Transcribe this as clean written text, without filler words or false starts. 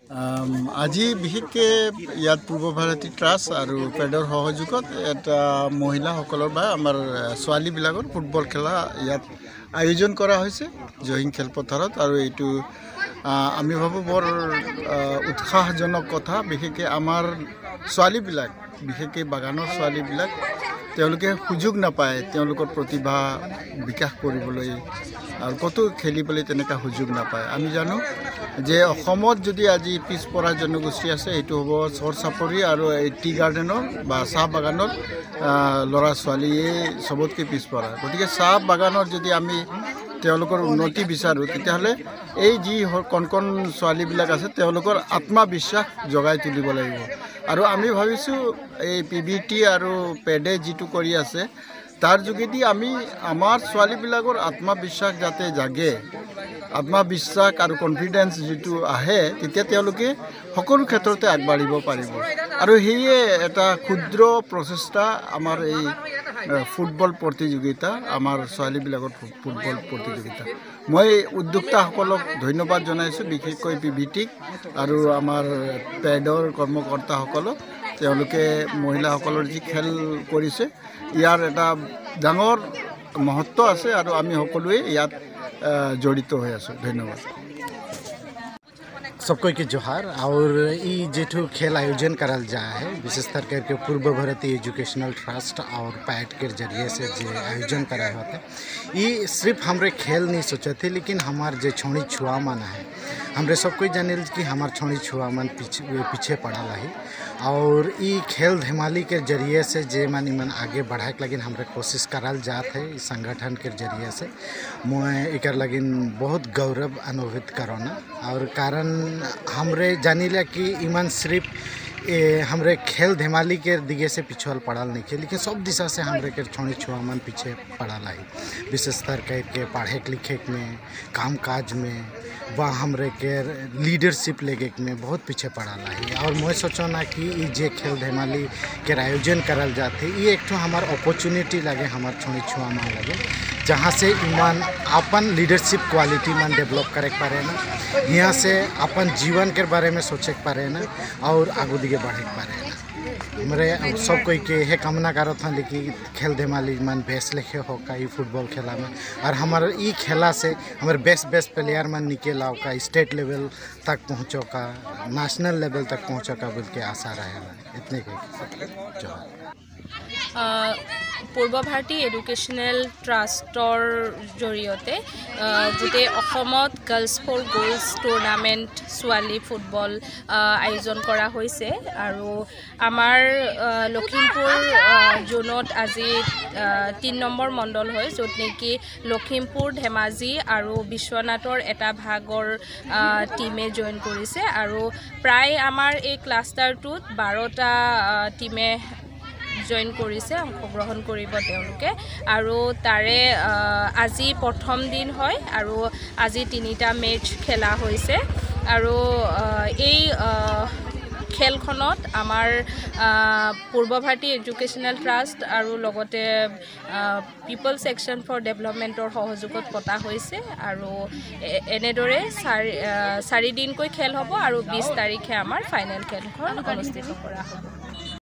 আজি বিশেষকৈ ইয়াত পূৰ্ব ভাৰতী ট্ৰাষ্ট আৰু পেডৰ সহযোগত এটা মহিলাসকলৰ বা আমাৰ ছোৱালীবিলাকৰ ফুটবল খেলা ইয়াত আয়োজন কৰা হৈছে জহিং খেলপথাৰত। আৰু এইটো আমি ভাবোঁ বৰ উৎসাহজনক কথা। বিশেষকৈ আমাৰ ছোৱালীবিলাক, বিশেষকৈ বাগানৰ ছোৱালীবিলাক, তেওঁলোকে সুযোগ নাপায় তেওঁলোকৰ প্ৰতিভা বিকাশ কৰিবলৈ আৰু ক'তো খেলিবলৈ তেনেকুৱা সুযোগ নাপায়। আমি জানো যে অসমত যদি আজি পিছপৰা জনগোষ্ঠী আছে সেইটো হ'ব চৰ চাপৰি আৰু এই টি গাৰ্ডেনৰ বা চাহ বাগানৰ ল'ৰা ছোৱালীয়ে চবতকৈ পিছপৰা। গতিকে চাহ বাগানৰ যদি আমি তেওঁলোকৰ উন্নতি বিচাৰোঁ তেতিয়াহ'লে এই যি কণ কণ ছোৱালীবিলাক আছে তেওঁলোকৰ আত্মবিশ্বাস জগাই তুলিব লাগিব। আৰু আমি ভাবিছোঁ এই PBT আৰু পেডে যিটো কৰি আছে তাৰ যোগেদি আমি আমাৰ ছোৱালীবিলাকৰ আত্মবিশ্বাস যাতে জাগে, আত্মবিশ্বাস আৰু কনফিডেন্স যিটো আহে তেতিয়া তেওঁলোকে সকলো ক্ষেত্ৰতে আগবাঢ়িব পাৰিব। আৰু সেয়ে এটা ক্ষুদ্ৰ প্ৰচেষ্টা আমাৰ এই ফুটবল প্ৰতিযোগিতা, আমাৰ ছোৱালীবিলাকৰ ফুটবল প্ৰতিযোগিতা। মই উদ্যোক্তাসকলক ধন্যবাদ জনাইছোঁ, বিশেষকৈ PBTক আৰু আমাৰ পেডৰ কৰ্মকৰ্তাসকলক। তেওঁলোকে মহিলাসকলৰ যি খেল কৰিছে ইয়াৰ এটা ডাঙৰ মহত্ব আছে আৰু আমি সকলোৱে ইয়াত জড়িত হৈ আছোঁ। ধন্যবাদ। सबको के जोहार। और ये जेठू खेल आयोजन करल जा है विशेषतर करके पूर्व भारतीय एजुकेशनल ट्रस्ट और पैट के जरिए से जो आयोजन कराए होते ये सिर्फ हमरे खेल नहीं सोचे थे, लेकिन हमार जो छोड़ी छुआ मन है हमरे सबको जानिल कि हमार छोड़ी छुआ मन पीछे पड़ा रही। और ये खेल धमाली के जरिए से जे मन आगे बढ़ाए के लगिन हमरे कोशिश करल जात है इस संगठन के जरिए से। मैं एक लगिन बहुत गौरव अनुभूत करोना। और कारण हमरे जानिला कि ईमान सिर्फ हमरे खेल धमाली के दिगे से पिछड़ पड़ल नहीं थे, लेकिन सब दिशा से हमरे के छोड़ी छुआ मन पीछे पड़ल है। विशेषतर करके पढ़े लिखे में, काम काज में व हमरे के लीडरशिप लेके में बहुत पीछे पड़ल है। और मैं सोचना कि ये जे खेल धमाली के आयोजन करल जाते ये एक तो हमार अपॉर्चुनिटी लगे, हमार छोड़ी छुआ मन लगे, जहाँ से ईमान अपन लीडरशिप क्वालिटी मन डेवलप करे पारे ना, यहाँ से अपन जीवन के बारे में सोचे पारे ना और आगू दिगे बढ़े पारे ना। मेरे सब कोई के है कामना करो था लेकिन खेल धमाली मन बेस्ट लिखे हो का ये फुटबॉल खेला में। और हमारे ये खेला से हमारे बेस्ट प्लेयर मन निकल आओ का, स्टेट लेवल तक पहुँचो का, नेशनल लेवल तक पहुँचो का बोल के आशा रहेगा। इतने के जो পূৰ্ব ভাৰতী এডুকেশ্যনেল ট্ৰাষ্টৰ জৰিয়তে গোটেই অসমত গাৰ্লছ ফৰ গ'ল্ছ টুৰ্ণামেণ্ট ছোৱালী ফুটবল আয়োজন কৰা হৈছে। আৰু আমাৰ লখিমপুৰ জোনত আজি 3 নম্বৰ মণ্ডল হয়, য'ত নেকি লখিমপুৰ, ধেমাজি আৰু বিশ্বনাথৰ এটা ভাগৰ টিমে জইন কৰিছে। আৰু প্ৰায় আমাৰ এই ক্লাষ্টাৰটোত 12টা টিমে জইন কৰিছে, অংশগ্ৰহণ কৰিব তেওঁলোকে। আৰু তাৰে আজি প্ৰথম দিন হয় আৰু আজি 3টা মেচ খেলা হৈছে। আৰু এই খেলখনত আমাৰ পূৰ্ব ভাৰতী এডুকেশ্যনেল ট্ৰাষ্ট আৰু লগতে পিপলছ একশ্যন ফৰ ডেভেলপমেণ্টৰ সহযোগত পতা হৈছে। আৰু এনেদৰে 4 দিনকৈ খেল হ'ব আৰু 20 তাৰিখে আমাৰ ফাইনেল খেলখন অনুষ্ঠিত কৰা হ'ব।